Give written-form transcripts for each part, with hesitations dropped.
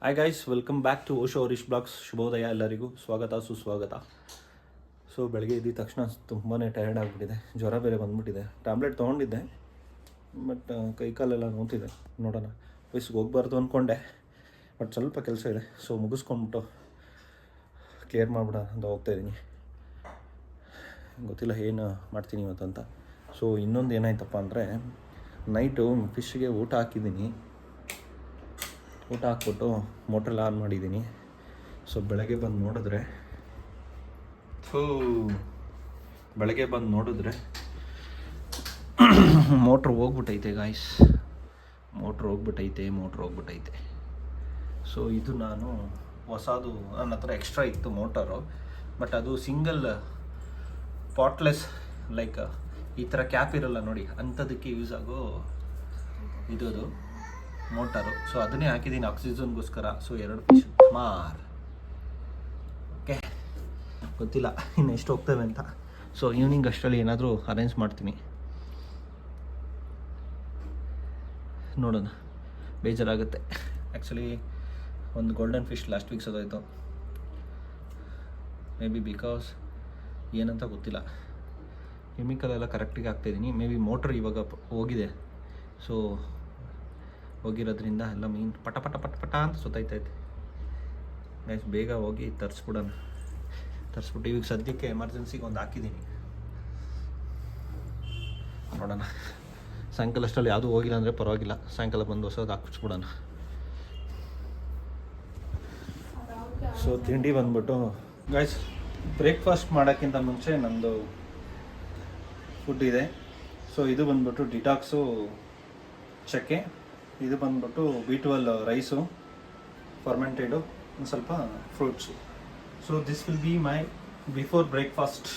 Hi guys, welcome back to Osho Harish blogs. ಶುಭೋದಯ ಎಲ್ಲರಿಗೂ, ಸ್ವಾಗತ ಸುಸ್ವಾಗತ. ಸೊ ಬೆಳಗ್ಗೆ ಇದ್ದ ತಕ್ಷಣ ತುಂಬಾ ಟಯರ್ಡ್ ಆಗಿಬಿಟ್ಟಿದೆ, ಜ್ವರ ಬೇರೆ ಬಂದುಬಿಟ್ಟಿದೆ. ಟ್ಯಾಬ್ಲೆಟ್ ತೊಗೊಂಡಿದ್ದೆ, ಬಟ್ ಕೈಕಾಲೆಲ್ಲ ನೋವ್ತಿದೆ. ನೋಡೋಣ, ವಯಸ್ಸಿಗೆ ಹೋಗ್ಬಾರ್ದು ಅಂದ್ಕೊಂಡೆ, ಬಟ್ ಸ್ವಲ್ಪ ಕೆಲಸ ಇದೆ. ಸೊ ಮುಗಿಸ್ಕೊಂಡ್ಬಿಟ್ಟು ಕ್ಲಿಯರ್ ಮಾಡಿಬಿಡ ಅಂತ ಹೋಗ್ತಾಯಿದ್ದೀನಿ. ಗೊತ್ತಿಲ್ಲ ಏನು ಮಾಡ್ತೀನಿ ಇವತ್ತು ಅಂತ. ಸೊ ಇನ್ನೊಂದು ಏನಾಯ್ತಪ್ಪ ಅಂದರೆ, ನೈಟು ಫಿಶ್ಗೆ ಊಟ ಹಾಕಿದ್ದೀನಿ. ಊಟ ಹಾಕ್ಬಿಟ್ಟು ಮೋಟ್ರೆಲ್ಲ ಆನ್ ಮಾಡಿದ್ದೀನಿ. ಸೊ ಬೆಳಗ್ಗೆ ಬಂದು ನೋಡಿದ್ರೆ ಮೋಟ್ರ್ ಹೋಗ್ಬಿಟ್ಟೈತೆ ಗಾಯ್ಸ್. ಮೋಟ್ರ್ ಹೋಗ್ಬಿಟ್ಟೈತೆ. ಸೊ ಇದು ನಾನು ಹೊಸದು, ನನ್ನ ಹತ್ರ ಎಕ್ಸ್ಟ್ರಾ ಇತ್ತು ಮೋಟರು, ಬಟ್ ಅದು ಸಿಂಗಲ್ ಪಾಟ್ಲೆಸ್, ಲೈಕ್ ಈ ಥರ ಕ್ಯಾಪ್ ಇರಲ್ಲ ನೋಡಿ, ಅಂಥದಕ್ಕೆ ಯೂಸ್ ಆಗೋ ಇದು ಮೋಟರು. ಸೊ ಅದನ್ನೇ ಹಾಕಿದ್ದೀನಿ ಆಕ್ಸಿಜನ್ಗೋಸ್ಕರ. ಸೊ 2 ಪೀಸ್ ಸುಮಾರು. ಓಕೆ, ಗೊತ್ತಿಲ್ಲ ಇನ್ನು ಎಷ್ಟು ಹೋಗ್ತೇವೆ ಅಂತ. ಸೊ ಈವ್ನಿಂಗ್ ಅಷ್ಟರಲ್ಲಿ ಏನಾದರೂ ಅರೇಂಜ್ ಮಾಡ್ತೀನಿ, ನೋಡೋಣ. ಬೇಜಾರಾಗುತ್ತೆ ಆ್ಯಕ್ಚುಲಿ. ಒಂದು ಗೋಲ್ಡನ್ ಫಿಶ್ ಲಾಸ್ಟ್ ವೀಕ್ ಸೋದೋಯ್ತು. ಮೇ ಬಿ ಬಿಕಾಸ್ ಏನಂತ ಗೊತ್ತಿಲ್ಲ, ಕೆಮಿಕಲ್ ಎಲ್ಲ ಕರೆಕ್ಟಿಗೆ ಹಾಕ್ತಾಯಿದ್ದೀನಿ. ಮೇ ಬಿ ಮೋಟ್ರ್ ಇವಾಗ ಹೋಗಿದೆ. ಸೊ ಹೋಗಿರೋದ್ರಿಂದ ಎಲ್ಲ ಮೀನು ಪಟ ಅಂತ ಸುತ್ತೈತೈತೆ ಗೈಸ್. ಬೇಗ ಹೋಗಿ ತರಿಸ್ಬಿಟ್ಟು ಇವಾಗ ಸದ್ಯಕ್ಕೆ ಎಮರ್ಜೆನ್ಸಿಗೆ ಒಂದು ಹಾಕಿದ್ದೀನಿ. ನೋಡೋಣ, ಸಾಯಂಕಾಲ ಅಷ್ಟರಲ್ಲಿ ಯಾವುದೂ ಹೋಗಿಲ್ಲ ಅಂದರೆ ಪರವಾಗಿಲ್ಲ, ಸಾಯಂಕಾಲ ಬಂದು ಹೊಸದು ಹಾಕಿಸ್ಬಿಡೋಣ. ಸೊ ತಿಂಡಿ ಬಂದ್ಬಿಟ್ಟು ಗೈಸ್, ಬ್ರೇಕ್ಫಾಸ್ಟ್ ಮಾಡೋಕ್ಕಿಂತ ಮುಂಚೆ ನಮ್ಮದು ಫುಡ್ ಇದೆ. ಸೊ ಇದು ಬಂದ್ಬಿಟ್ಟು ಡಿಟಾಕ್ಸು ಚಕ್ಕೆ, ಇದು ಬಂದ್ಬಿಟ್ಟು B12 ರೈಸು ಫರ್ಮೆಂಟೆಡು, ಒಂದು ಸ್ವಲ್ಪ fruits. So this will be my before breakfast.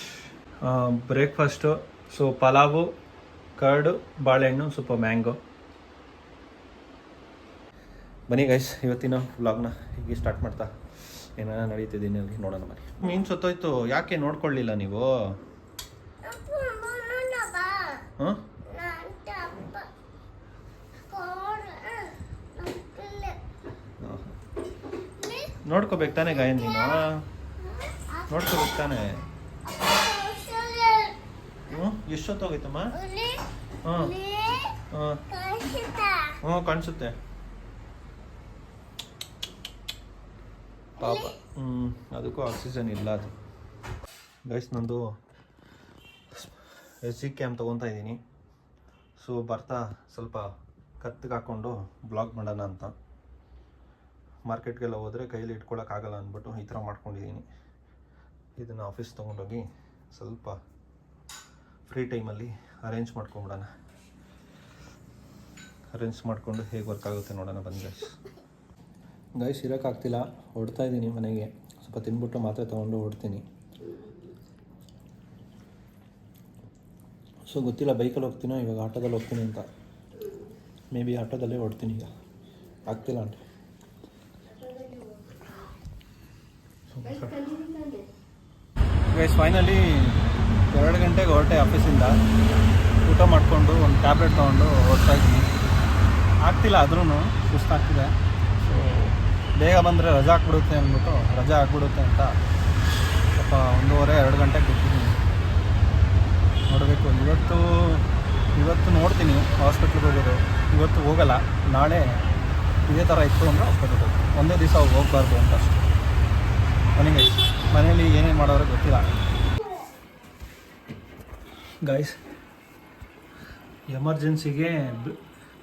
So pulao, curd, ಬಾಳೆಹಣ್ಣು, ಸ್ವಲ್ಪ ಮ್ಯಾಂಗೋ. ಬನ್ನಿ ಗೈಸ್, ಇವತ್ತಿನ ವ್ಲಾಗ್ನ ಹೀಗೆ ಸ್ಟಾರ್ಟ್ ಮಾಡ್ತಾ ಏನೇನೋ ನಡೀತಿದ್ದೀನಿ ಅಲ್ಲಿ ನೋಡೋಣ. ಬನ್ನಿ. ಮೀನು ಸತ್ತೋಯ್ತು, ಯಾಕೆ ನೋಡ್ಕೊಳ್ಳಿಲ್ಲ ನೀವು? ಹಾಂ, ನೋಡ್ಕೋಬೇಕು ತಾನೇ ಗಾಯನ್, ನೀನು ನೋಡ್ಕೋಬೇಕು ತಾನೇ. ಎಷ್ಟೊತ್ತೋಗೈತಮ್ಮ? ಕಾಣಿಸುತ್ತೆ ಪಾಪ. ಅದಕ್ಕೂ ಆಕ್ಸಿಜನ್ ಇಲ್ಲ. ಅದು ಗೈಸ್, ನಂದು SD ಕ್ಯಾಮ್ ತೊಗೊತಾ ಇದ್ದೀನಿ. ಸೊ ಬರ್ತಾ ಸ್ವಲ್ಪ ಕತ್ತಿಗೆ ಹಾಕ್ಕೊಂಡು ಬ್ಲಾಗ್ ಮಾಡೋಣ ಅಂತ. ಮಾರ್ಕೆಟ್ಗೆಲ್ಲ ಹೋದರೆ ಕೈಯಲ್ಲಿ ಇಟ್ಕೊಳ್ಳೋಕ್ಕಾಗಲ್ಲ ಅಂದ್ಬಿಟ್ಟು ಈ ಥರ ಮಾಡ್ಕೊಂಡಿದ್ದೀನಿ. ಇದನ್ನು ಆಫೀಸ್ ತೊಗೊಂಡೋಗಿ ಸ್ವಲ್ಪ ಫ್ರೀ ಟೈಮಲ್ಲಿ ಅರೇಂಜ್ ಮಾಡ್ಕೊಂಬಿಡೋಣ. ಅರೇಂಜ್ ಮಾಡಿಕೊಂಡು ಹೇಗೆ ವರ್ಕ್ ಆಗುತ್ತೆ ನೋಡೋಣ ಬನ್ನಿ ಗೈಸ್. ಇರೋಕ್ಕಾಗ್ತಿಲ್ಲ, ಹೊಡ್ತಾ ಇದ್ದೀನಿ ಮನೆಗೆ. ಸ್ವಲ್ಪ ತಿನ್ಬಿಟ್ಟು ಮಾತ್ರೆ ತೊಗೊಂಡು ಹೊಡ್ತೀನಿ. ಸೊ ಗೊತ್ತಿಲ್ಲ ಬೈಕಲ್ಲಿ ಹೋಗ್ತೀನೋ ಇವಾಗ ಆಟೋದಲ್ಲಿ ಹೋಗ್ತೀನಿ ಅಂತ. ಮೇ ಬಿ ಆಟೋದಲ್ಲೇ ಹೊಡ್ತೀನಿ. ಈಗ ಆಗ್ತಿಲ್ಲ ಅಂತ ಗೈಸ್. ಫೈನಲಿ 2 ಗಂಟೆಗೆ ಹೊರಟೆ ಆಫೀಸಿಂದ. ಊಟ ಮಾಡಿಕೊಂಡು ಒಂದು ಟ್ಯಾಬ್ಲೆಟ್ ತೊಗೊಂಡು ಹೊರಡ್ತಾ ಇದ್ದೀನಿ. ಆಗ್ತಿಲ್ಲ, ಆದ್ರೂ ಸುಸ್ತಾಗ್ತಿದೆ. ಸೊ ಬೇಗ ಬಂದರೆ ರಜಾ ಆಗ್ಬಿಡುತ್ತೆ ಅಂತ ಸ್ವಲ್ಪ 1:30-2 ಗಂಟೆಗೆ ಬಿಟ್ಟಿದ್ದೀನಿ. ನೋಡಬೇಕು, ಇವತ್ತು ನೋಡ್ತೀನಿ ಹಾಸ್ಪಿಟ್ಲಿಗೆ ಹೋಗೋದು. ಇವತ್ತು ಹೋಗಲ್ಲ, ನಾಳೆ ಇದೇ ಥರ ಇತ್ತು ಅಂದರೆ ಹೋಗ್ಬೋದು. ಒಂದೇ ದಿವಸ ಹೋಗಬಾರ್ದು ಅಂತ ಅಷ್ಟೇ. ನನಗೆ ಮನೇಲಿ ಏನೇನು ಮಾಡೋರು ಗೊತ್ತಿಲ್ಲ ಗೈಸ್. ಎಮರ್ಜೆನ್ಸಿಗೆ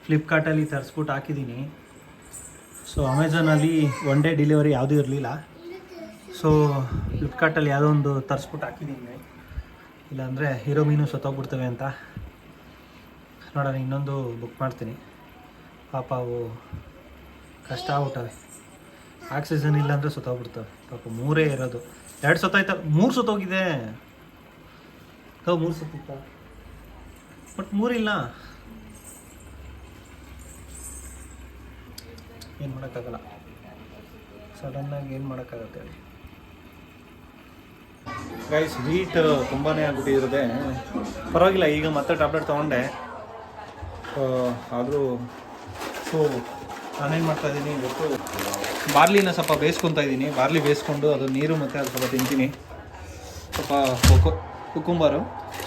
ಫ್ಲಿಪ್ಕಾರ್ಟಲ್ಲಿ ತರಿಸ್ಬಿಟ್ಟು ಹಾಕಿದ್ದೀನಿ. ಸೊ ಅಮೆಝಾನಲ್ಲಿ 1 ಡೇ ಡೆಲಿವರಿ ಯಾವುದೂ ಇರಲಿಲ್ಲ. ಸೊ ಫ್ಲಿಪ್ಕಾರ್ಟಲ್ಲಿ ಯಾವುದೋ ಒಂದು ತರಿಸ್ಬಿಟ್ಟು ಹಾಕಿದ್ದೀನಿ. ಇಲ್ಲಾಂದರೆ ಹೀರೋ ಮೀನು ಸತ್ತೋಗ್ಬಿಡ್ತವೆ ಅಂತ. ನೋಡೋಣ, ಇನ್ನೊಂದು ಬುಕ್ ಮಾಡ್ತೀನಿ. ಪಾಪ ಅವು ಕಷ್ಟ ಆಗ್ಬಿಟ್ಟವೆ. ಆಕ್ಸಿಜನ್ ಇಲ್ಲ ಅಂದರೆ ಸತ್ತೋಗ್ಬಿಡ್ತವೆ ಪಾಪ. 3 ಇರೋದು, 2 ಸತ್ತೋಯ್ತ, 3 ಸತ್ತೋಗಿದೆ. 3 ಸತ್ತಿತ್ತ, ಬಟ್ 3 ಇಲ್ಲ. ಏನು ಮಾಡೋಕ್ಕಾಗಲ್ಲ, ಸಡನ್ನಾಗಿ ಏನು ಮಾಡೋಕ್ಕಾಗತ್ತೆ ಹೇಳಿ ಗೈಸ್. ಹೀಟ್ ತುಂಬಾ ಆಗ್ಬಿಟ್ಟಿರೋದೆ. ಪರವಾಗಿಲ್ಲ, ಈಗ ಮತ್ತೆ ಟ್ಯಾಬ್ಲೆಟ್ ತೊಗೊಂಡೆ. ಆದರೂ ಸೊ ನಾನೇನು ಮಾಡ್ತಾಯಿದ್ದೀನಿ ಇವತ್ತು ಬಾರ್ಲಿನ ಸ್ವಲ್ಪ ಬೇಯಿಸ್ಕೊತಾ ಇದ್ದೀನಿ. ಬಾರ್ಲಿ ಬೇಯಿಸ್ಕೊಂಡು ಅದು ನೀರು ಮತ್ತು ಅದು ಸ್ವಲ್ಪ ತಿಂತೀನಿ. ಸ್ವಲ್ಪ ಕುಕುಂಬರು.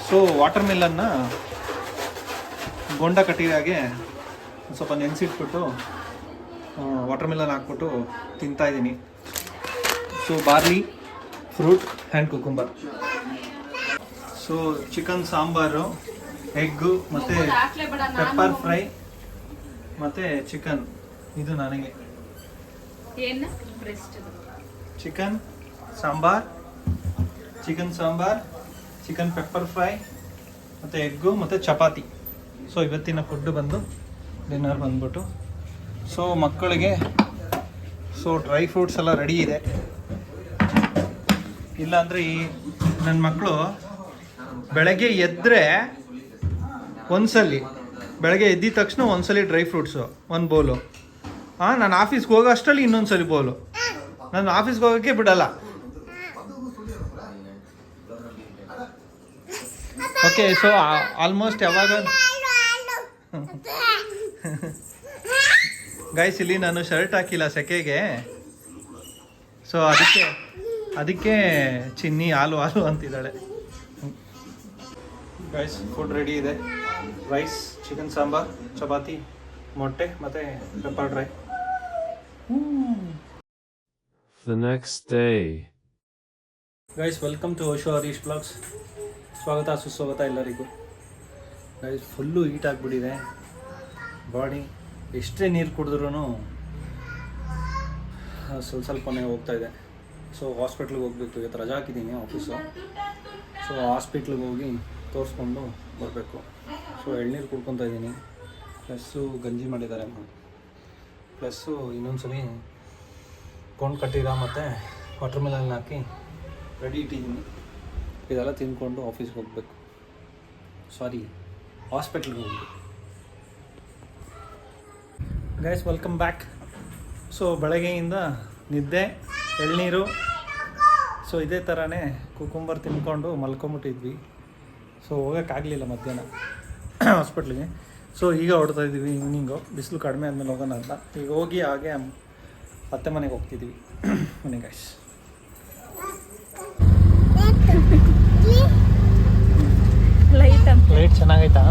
ಸೊ ವಾಟರ್ ಮೆಲನ್ನ ಗೊಂಡ ಕಟ್ಟಿದಾಗೆ ಸ್ವಲ್ಪ ನೆನೆಸಿಟ್ಬಿಟ್ಟು ವಾಟರ್ ಮೆಲನ್ ಹಾಕ್ಬಿಟ್ಟು ತಿಂತಾಯಿದ್ದೀನಿ. So barley, fruit and cucumber. So chicken sambar, egg ಮತ್ತು ಪೆಪ್ಪರ್ ಫ್ರೈ ಮತ್ತು ಚಿಕನ್. ಇದು ನನಗೆ chicken sambar, chicken pepper fry ಮತ್ತು ಎಗ್ಗು ಮತ್ತು ಚಪಾತಿ. ಸೊ ಇವತ್ತಿನ ಫುಡ್ ಬಂದು ಡಿನ್ನರ್ ಬಂದ್ಬಿಟ್ಟು. ಸೊ ಮಕ್ಕಳಿಗೆ ಡ್ರೈ ಫ್ರೂಟ್ಸ್ ಎಲ್ಲ ರೆಡಿ ಇದೆ. ಇಲ್ಲಾಂದರೆ ಈ ನನ್ನ ಮಕ್ಕಳು ಬೆಳಗ್ಗೆ ಎದ್ದರೆ ಬೆಳಗ್ಗೆ ಎದ್ದಿದ ತಕ್ಷಣ ಒಂದ್ಸಲಿ ಡ್ರೈ ಫ್ರೂಟ್ಸು ಒಂದು ಬೌಲು. ನಾನು ಆಫೀಸ್ಗೆ ಹೋಗೋ ಅಷ್ಟರಲ್ಲಿ ಇನ್ನೊಂದ್ಸಲಿ ಬೌಲು. ನಾನು ಆಫೀಸ್ಗೆ ಹೋಗೋಕ್ಕೆ ಬಿಡಲ್ಲ. ಓಕೆ, ಸೊ ಆಲ್ಮೋಸ್ಟ್ ಯಾವಾಗ ಗೈಸ್ ಇಲ್ಲಿ ನಾನು ಶರ್ಟ್ ಹಾಕಿಲ್ಲ ಸೆಕೆಗೆ. ಸೊ ಅದಕ್ಕೆ ಚಿನ್ನಿ ಹಾಲು ಅಂತಿದ್ದಾಳೆ. ಗೈಸ್ ಫುಡ್ ರೆಡಿ ಇದೆ. ರೈಸ್, ಚಿಕನ್ ಸಾಂಬಾರ್, ಚಪಾತಿ, ಮೊಟ್ಟೆ ಮತ್ತು pepper dry. The next day. Guys welcome to Osho Harish blogs. ಸ್ವಾಗತ ಸುಸ್ವಾಗತ ಎಲ್ಲರಿಗೂ. ಗೈಸ್ ಫುಲ್ಲು ಹೀಟ್ ಆಗಿಬಿಟ್ಟಿದೆ ಬಾಡಿ. ಎಷ್ಟೇ ನೀರು ಕುಡಿದ್ರೂ ಸ್ವಲ್ಪನೇ ಹೋಗ್ತಾ ಇದೆ. ಸೊ ಹಾಸ್ಪಿಟ್ಲಿಗೆ ಹೋಗಬೇಕು. ಇವತ್ತು ರಜಾ ಹಾಕಿದ್ದೀನಿ ಆಫೀಸು. ಸೊ ಹಾಸ್ಪಿಟ್ಲಿಗೆ ಹೋಗಿ ತೋರಿಸ್ಕೊಂಡು ಬರಬೇಕು. ಸೊ ಎಳ್ನೀರು ಕುಡ್ಕೊತಾ ಇದ್ದೀನಿ, ಪ್ಲಸ್ಸು ಗಂಜಿ ಮಾಡಿದ್ದಾರೆ, ಪ್ಲಸ್ಸು ಇನ್ನೊಂದ್ಸಲಿ ಕೊಂಡು ಕಟ್ಟಿರ ಮತ್ತು ವಾಟರ್ ಮೆಲನ್ ಹಾಕಿ ರೆಡಿ ಇಟ್ಟಿದ್ದೀನಿ. ಇದೆಲ್ಲ ತಿಂದ್ಕೊಂಡು ಆಫೀಸ್ಗೆ ಹೋಗಬೇಕು. ಹಾಸ್ಪಿಟ್ಲಿಗೆ ಹೋಗಬೇಕು. Guys welcome back. ಸೊ ಬೆಳಗ್ಗೆಯಿಂದ ನಿದ್ದೆ, ಎಳ್ನೀರು, ಸೊ ಇದೇ ಥರನೇ ಕುಕುಂಬರ್ ತಿಂದ್ಕೊಂಡು ಮಲ್ಕೊಂಬಿಟ್ಟಿದ್ವಿ. ಸೊ ಹೋಗೋಕ್ಕಾಗಲಿಲ್ಲ ಮಧ್ಯಾಹ್ನ ಹಾಸ್ಪಿಟ್ಲಿಗೆ. ಸೊ ಈಗ ಹೊಡ್ತಾ ಇದ್ದೀವಿ ಈವ್ನಿಂಗು. ಬಿಸಿಲು ಕಡಿಮೆ ಆದಮೇಲೆ ಹೋಗೋಣ ಅಂತ. ಈಗ ಹೋಗಿ ಹಾಗೆ ಅತ್ತೆ ಮನೆಗೆ ಹೋಗ್ತಿದ್ದೀವಿ. ಮನೆ ಗೈಸ್ ಲೈಟ್ ಚೆನ್ನಾಗೈತಾ?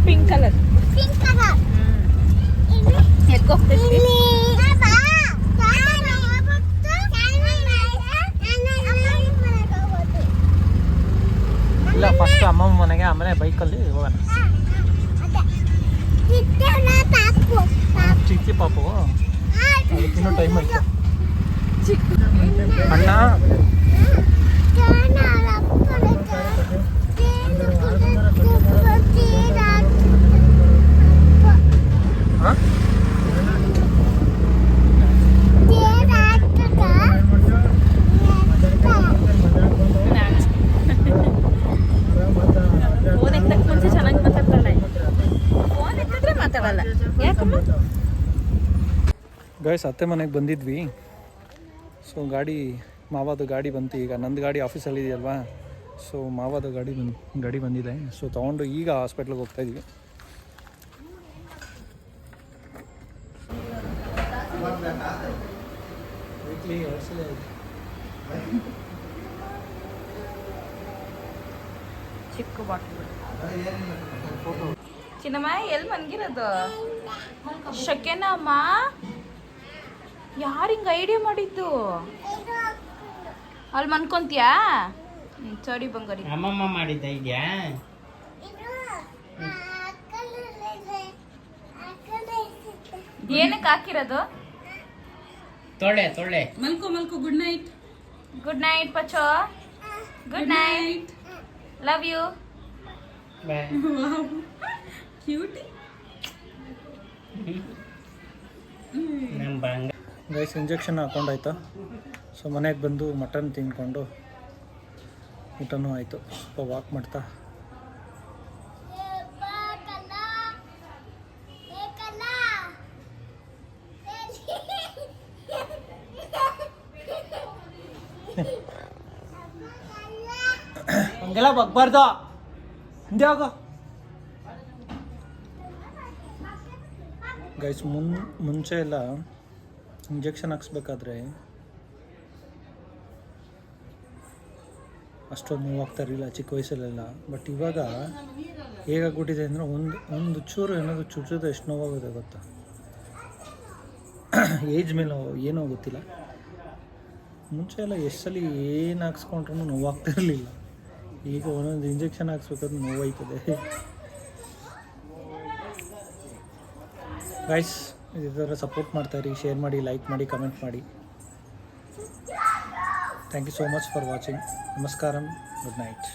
ಪಿಂಕ್ ಕಲರ್ ಇಲ್ಲ, ಫಸ್ಟ್ ಅಮ್ಮಮ್ಮ ಮನೆಗೆ, ಆಮೇಲೆ ಬೈಕಲ್ಲಿ ಹೋಗೋಣ. ಚಿಕ್ಕಿ ಪಾಪು ಅದಕ್ಕಿನ್ನೂ ಟೈಮ್ ಆಯ್ತು. ಅಣ್ಣ ಮುಂಚೆ ಚೆನ್ನಾಗಿ ಮಾತಾಡ್ತಾಳೆ, ಫೋನ್ ಎತ್ತಿದ್ರೆ ಮಾತಾಡಲ್ಲ. ಯಾಕಮ್ಮ? ಗೈಸ್ ಅತ್ತೆ ಮನೆಗೆ ಬಂದಿದ್ವಿ. ಸೊ ಮಾವದ ಗಾಡಿ ಬಂತು. ಈಗ ನಂದು ಗಾಡಿ ಆಫೀಸಲ್ಲಿ ಇದೆಯಲ್ವಾ, ಸೊ ಮಾವದ ಗಾಡಿ ಬಂದಿದೆ. ಸೊ ತೊಗೊಂಡು ಈಗ ಹಾಸ್ಪಿಟ್ಲಿಗೆ ಹೋಗ್ತಾಯಿದ್ವಿ. ಚಿಕ್ಕ ಬಾಟ್ಲು. ಚಿನ್ನಮ್ಮ ಎಲ್ಲಿ ಮನ್ಗಿರೋದು? ಶಕೆನಮ್ಮ ಯಾರು ಹಿಂಗೆ ಐಡಿಯಾ ಮಾಡಿದ್ದು? ಅಲ್ಲಿ ಮನ್ಕೊಂತೀಯಾ? ಸರಿ ಬಂಗಾರಿ. ಅಮ್ಮಮ್ಮ ಮಾಡಿದ್ದ ಇದೆಯಾ? ಏನಕ್ಕೆ ಹಾಕಿರೋದು? ತೊಳೆ ಮಲ್ಕೋ ಗುಡ್ ನೈಟ್. ಗುಡ್ ನೈಟ್ ಪಚ್ಚೋ. Good night. Love you. Bye. Cute. ನಮ್ಮ ಬಂಗ ಗೈಸ್ ಇಂಜೆಕ್ಷನ್ ಹಾಕೊಂಡಾಯ್ತು. ಸೊ ಮನೆಗೆ ಬಂದು ಮಟನ್ ತಿಂದ್ಕೊಂಡು ಊಟನೂ ಆಯಿತು. ಸ್ವಲ್ಪ ವಾಕ್ ಮಾಡ್ತಾ ಹಂಗೆಲ್ಲ ಬಗ್ಬಾರ್ದು. ಹಿಂದೆ ಹೋಗೋ. ಗೈಸ್ ಮುಂಚೆ ಎಲ್ಲ ಇಂಜೆಕ್ಷನ್ ಹಾಕ್ಸ್ಬೇಕಾದ್ರೆ ಅಷ್ಟೊಂದು ನೋವಾಗ್ತಾ ಇರಲಿಲ್ಲ ಚಿಕ್ಕ ವಯಸ್ಸಲ್ಲೆಲ್ಲ. ಬಟ್ ಇವಾಗ ಹೇಗಾಗ್ಬಿಟ್ಟಿದೆ ಅಂದರೆ ಒಂದು ಚೂರು ಏನಾದರೂ ಚುಚ್ಚಿದ್ರೆ ಎಷ್ಟು ನೋವಾಗುತ್ತೆ ಗೊತ್ತಾ. ಏಜ್ ಮೇಲೆ ಏನೋ ಗೊತ್ತಿಲ್ಲ. ಮುಂಚೆ ಎಲ್ಲ ಎಷ್ಟು ಸಲ ಏನು ಹಾಕ್ಸ್ಕೊಂಡ್ರೂ ನೋವಾಗ್ತಾ ಇರಲಿಲ್ಲ. ಈಗ ಒಂದೊಂದು ಇಂಜೆಕ್ಷನ್ ಹಾಕ್ಸ್ಬೇಕಾದ್ರೆ ನೋವಾಯ್ತದೆ. ಗೈಸ್ ಇದೇ ಥರ ಸಪೋರ್ಟ್ ಮಾಡ್ತಾಯಿರಿ, ಶೇರ್ ಮಾಡಿ, ಲೈಕ್ ಮಾಡಿ, ಕಮೆಂಟ್ ಮಾಡಿ. Thank you so much for watching. ನಮಸ್ಕಾರಂ. Good night.